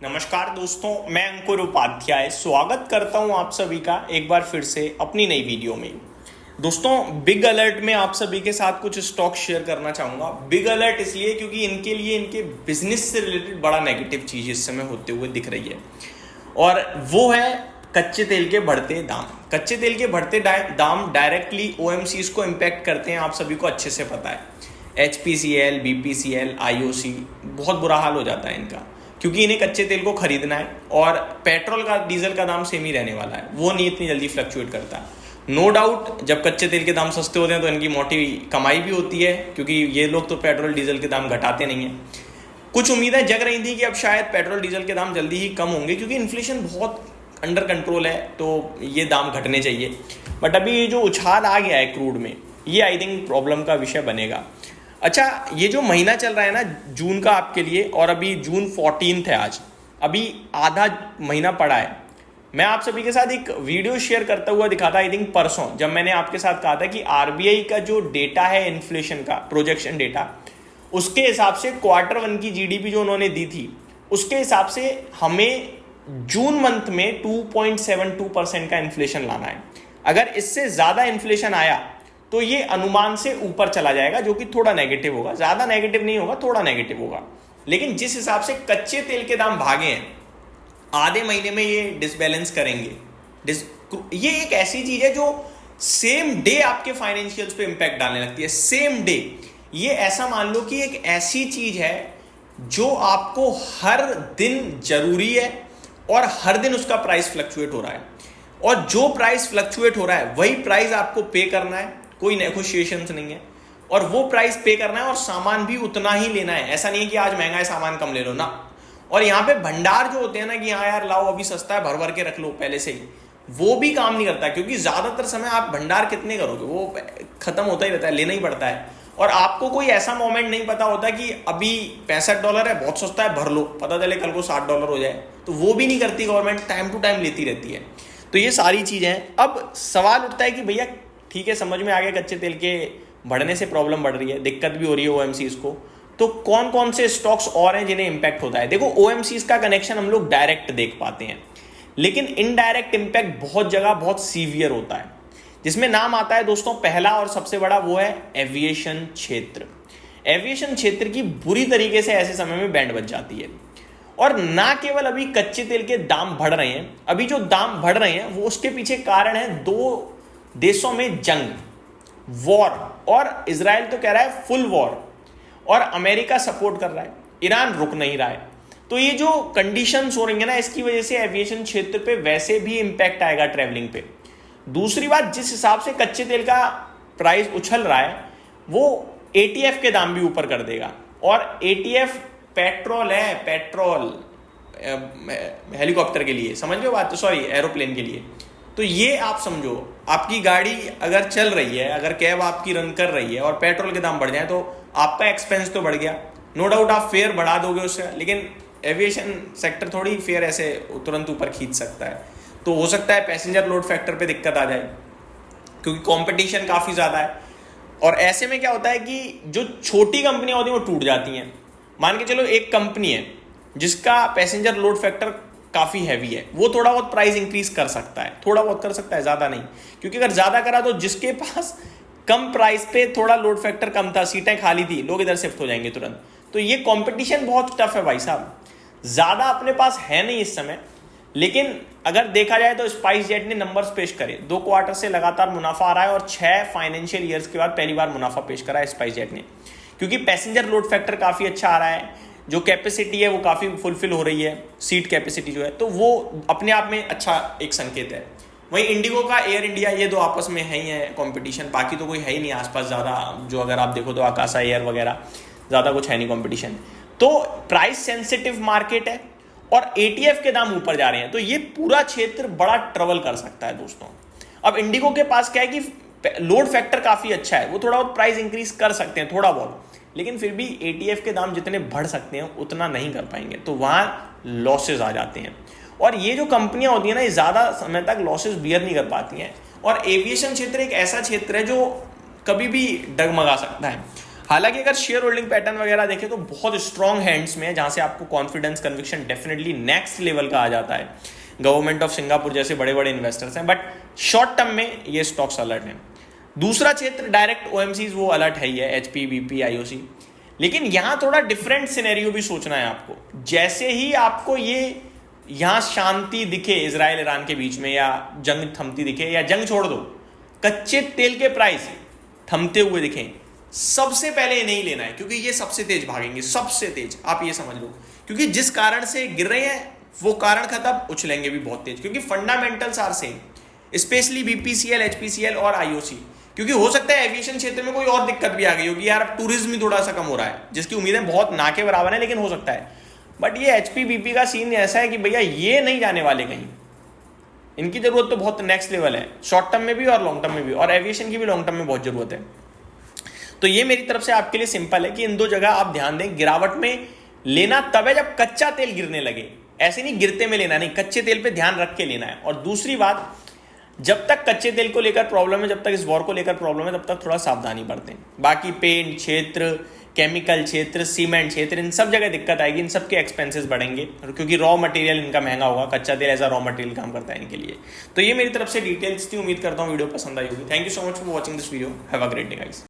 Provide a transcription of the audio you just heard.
नमस्कार दोस्तों, मैं अंकुर उपाध्याय स्वागत करता हूं आप सभी का एक बार फिर से अपनी नई वीडियो में। दोस्तों, बिग अलर्ट में आप सभी के साथ कुछ स्टॉक शेयर करना चाहूंगा। बिग अलर्ट इसलिए क्योंकि इनके लिए इनके बिजनेस से रिलेटेड बड़ा नेगेटिव चीज इस समय होते हुए दिख रही है, और वो है कच्चे तेल के बढ़ते दाम। कच्चे तेल के बढ़ते दाम डायरेक्टली ओएमसीज को इम्पैक्ट करते हैं, आप सभी को अच्छे से पता है। एचपीसीएल, बीपीसीएल, आईओसी, बहुत बुरा हाल हो जाता है इनका, क्योंकि इन्हें कच्चे तेल को खरीदना है और पेट्रोल का, डीजल का दाम सेम ही रहने वाला है, वो नहीं इतनी जल्दी फ्लक्चुएट करता है। नो डाउट, जब कच्चे तेल के दाम सस्ते होते हैं तो इनकी मोटी कमाई भी होती है, क्योंकि ये लोग तो पेट्रोल डीजल के दाम घटाते नहीं हैं। कुछ उम्मीदें जग रही थी कि अब शायद पेट्रोल डीजल के दाम जल्दी ही कम होंगे, क्योंकि इन्फ्लेशन बहुत अंडर कंट्रोल है, तो ये दाम घटने चाहिए। बट अभी ये जो उछाल आ गया है क्रूड में, ये आई थिंक प्रॉब्लम का विषय बनेगा। अच्छा, ये जो महीना चल रहा है ना जून का आपके लिए, और अभी जून 14 है आज, अभी आधा महीना पड़ा है। मैं आप सभी के साथ एक वीडियो शेयर करता हुआ दिखा था, आई थिंक परसों, जब मैंने आपके साथ कहा था कि आरबीआई का जो डेटा है इन्फ्लेशन का, प्रोजेक्शन डेटा, उसके हिसाब से Q1 की जीडीपी जो उन्होंने दी थी, उसके हिसाब से हमें जून मंथ में 2.72% का इन्फ्लेशन लाना है। अगर इससे ज्यादा इन्फ्लेशन आया तो ये अनुमान से ऊपर चला जाएगा, जो कि थोड़ा नेगेटिव होगा। ज्यादा नेगेटिव नहीं होगा, थोड़ा नेगेटिव होगा। लेकिन जिस हिसाब से कच्चे तेल के दाम भागे हैं, आधे महीने में ये डिसबैलेंस करेंगे। ये एक ऐसी चीज है जो सेम डे आपके फाइनेंशियल्स पे इंपैक्ट डालने लगती है, सेम डे। ये ऐसा मान लो कि एक ऐसी चीज है जो आपको हर दिन जरूरी है, और हर दिन उसका प्राइस फ्लक्चुएट हो रहा है, और जो प्राइस फ्लक्चुएट हो रहा है वही प्राइस आपको पे करना है, कोई नेगोशिएशंस नहीं है, और वो प्राइस पे करना है, और सामान भी उतना ही लेना है। ऐसा नहीं है कि आज महंगा है सामान कम ले लो ना। और यहाँ पे भंडार जो होते हैं ना कि हाँ यार लाओ अभी सस्ता है, भर भर के रख लो पहले से ही, वो भी काम नहीं करता, क्योंकि ज्यादातर समय आप भंडार कितने करोगे, वो खत्म होता ही रहता है, लेना ही पड़ता है। और आपको कोई ऐसा मोमेंट नहीं पता होता कि अभी $65 है, बहुत सस्ता है, भर लो, पता चले कल को $60 हो जाए, तो वो भी नहीं करती गवर्नमेंट, टाइम टू टाइम लेती रहती है। तो ये सारी चीजें हैं। अब सवाल उठता है कि भैया ठीक है, समझ में आ गया कच्चे तेल के बढ़ने से प्रॉब्लम बढ़ रही है, दिक्कत भी हो रही है ओएमसीज को, तो कौन कौन से स्टॉक्स और हैं जिन्हें इंपैक्ट होता है। देखो, ओएमसीज का कनेक्शन हम लोग डायरेक्ट देख पाते हैं, लेकिन इनडायरेक्ट इंपैक्ट बहुत जगह बहुत सीवियर होता है, जिसमें नाम आता है दोस्तों, पहला और सबसे बड़ा वो है एविएशन क्षेत्र। एविएशन क्षेत्र की बुरी तरीके से ऐसे समय में बैंड बज जाती है। और ना केवल अभी कच्चे तेल के दाम बढ़ रहे हैं, अभी जो दाम बढ़ रहे हैं वो उसके पीछे कारण है दो देशों में जंग, वॉर, और इजराइल तो कह रहा है फुल वॉर, और अमेरिका सपोर्ट कर रहा है, ईरान रुक नहीं रहा है। तो ये जो कंडीशंस हो रही है ना, इसकी वजह से एविएशन क्षेत्र पे वैसे भी इंपैक्ट आएगा ट्रैवलिंग पे। दूसरी बात, जिस हिसाब से कच्चे तेल का प्राइस उछल रहा है, वो एटीएफ के दाम भी ऊपर कर देगा। और एटीएफ पेट्रोल है, पेट्रोल हेलीकॉप्टर के लिए, समझ लो बात, तो सॉरी एरोप्लेन के लिए। तो ये आप समझो, आपकी गाड़ी अगर चल रही है, अगर कैब आपकी रन कर रही है और पेट्रोल के दाम बढ़ जाए, तो आपका एक्सपेंस तो बढ़ गया। नो डाउट आप फेयर बढ़ा दोगे उससे, लेकिन एविएशन सेक्टर थोड़ी फेयर ऐसे तुरंत ऊपर खींच सकता है। तो हो सकता है पैसेंजर लोड फैक्टर पे दिक्कत आ जाए, क्योंकि कंपटीशन काफ़ी ज़्यादा है। और ऐसे में क्या होता है कि जो छोटी कंपनियां होती हैं वो टूट जाती हैं। मान के चलो एक कंपनी है जिसका पैसेंजर लोड फैक्टर काफ़ी हैवी है, वो थोड़ा बहुत प्राइस इंक्रीज कर सकता है, थोड़ा बहुत कर सकता है, ज़्यादा नहीं, क्योंकि अगर ज़्यादा करा तो जिसके पास कम प्राइस पे थोड़ा लोड फैक्टर कम था, सीटें खाली थी, लोग इधर शिफ्ट हो जाएंगे तुरंत। तो ये कंपटीशन बहुत टफ है भाई साहब, ज़्यादा अपने पास है नहीं इस समय। लेकिन अगर देखा जाए तो स्पाइस जेट ने नंबर्स पेश करे, 2 क्वार्टर से लगातार मुनाफा आ रहा है, और 6 फाइनेंशियल ईयर्स के बाद पहली बार मुनाफा पेश करा है स्पाइस जेट ने, क्योंकि पैसेंजर लोड फैक्टर काफ़ी अच्छा आ रहा है, जो कैपेसिटी है वो काफ़ी फुलफिल हो रही है, सीट कैपेसिटी जो है, तो वो अपने आप में अच्छा एक संकेत है। वहीं इंडिगो का, एयर इंडिया, ये दो आपस में है ही है कंपटीशन, बाकी तो कोई है ही नहीं आसपास ज़्यादा, जो अगर आप देखो तो आकाशा एयर वगैरह, ज़्यादा कुछ है नहीं कंपटीशन। तो प्राइस सेंसिटिव मार्केट है, और एटीएफ के दाम ऊपर जा रहे हैं, तो ये पूरा क्षेत्र बड़ा ट्रबल कर सकता है दोस्तों। अब इंडिगो के पास क्या है कि लोड फैक्टर काफ़ी अच्छा है, वो थोड़ा बहुत प्राइस इंक्रीज कर सकते हैं, थोड़ा बहुत, लेकिन फिर भी एटीएफ के दाम जितने बढ़ सकते हैं उतना नहीं कर पाएंगे, तो वहाँ लॉसेज आ जाते हैं। और ये जो कंपनियां होती हैं ना, ये ज़्यादा समय तक लॉसेज बियर नहीं कर पाती हैं। और एविएशन क्षेत्र एक ऐसा क्षेत्र है जो कभी भी डगमगा सकता है। हालांकि अगर शेयर होल्डिंग पैटर्न वगैरह देखें तो बहुत स्ट्रॉन्ग हैंड्स में है, जहां से आपको confidence conviction definitely next level का आ जाता है। गवर्नमेंट ऑफ सिंगापुर जैसे बड़े बड़े इन्वेस्टर्स हैं, बट शॉर्ट टर्म में ये स्टॉक्स अलर्ट हैं। दूसरा क्षेत्र डायरेक्ट ओएमसीज, वो अलर्ट है ही है, एचपी, बीपी, आईओसी। लेकिन यहां थोड़ा डिफरेंट सिनेरियो भी सोचना है आपको। जैसे ही आपको ये यहां शांति दिखे इजराइल ईरान के बीच में, या जंग थमती दिखे, या जंग छोड़ दो, कच्चे तेल के प्राइस थमते हुए दिखें, सबसे पहले ये नहीं लेना है, क्योंकि ये सबसे तेज भागेंगे, सबसे तेज, आप ये समझ लो। क्योंकि जिस कारण से गिर रहे हैं वो कारण खत्म, उछलेंगे भी बहुत तेज, क्योंकि fundamentals are same, specially BPCL, HPCL और आईओसी। क्योंकि हो सकता है एविएशन क्षेत्र में कोई और दिक्कत भी आ गई होगी, यार अब टूरिज्म ही थोड़ा सा कम हो रहा है, जिसकी उम्मीदें बहुत ना के बराबर है, लेकिन हो सकता है। बट ये एचपी बीपी का सीन ऐसा है कि भैया ये नहीं जाने वाले कहीं, इनकी जरूरत तो बहुत नेक्स्ट लेवल है, शॉर्ट टर्म में भी और लॉन्ग टर्म में भी, और एविएशन की भी लॉन्ग टर्म में बहुत जरूरत है। तो ये मेरी तरफ से आपके लिए सिंपल है कि इन दो जगह आप ध्यान दें। गिरावट में लेना तब है जब कच्चा तेल गिरने लगे, ऐसे नहीं गिरते में लेना, नहीं, कच्चे तेल पे ध्यान रख के लेना है। और दूसरी बात, जब तक कच्चे तेल को लेकर प्रॉब्लम है, जब तक इस वॉर को लेकर प्रॉब्लम है, तब तक थोड़ा सावधानी बरतें। बाकी पेंट क्षेत्र, केमिकल क्षेत्र, सीमेंट क्षेत्र, इन सब जगह दिक्कत आएगी, इन सब के एक्सपेंसेस बढ़ेंगे, क्योंकि रॉ मटेरियल इनका महंगा होगा, कच्चा तेल एज अ रॉ मटेरियल काम करता है इनके लिए। तो ये मेरी तरफ से डिटेल्स थी, उम्मीद करता हूँ वीडियो पसंद आई होगी। Thank you so much for watching this video, have a great day guys.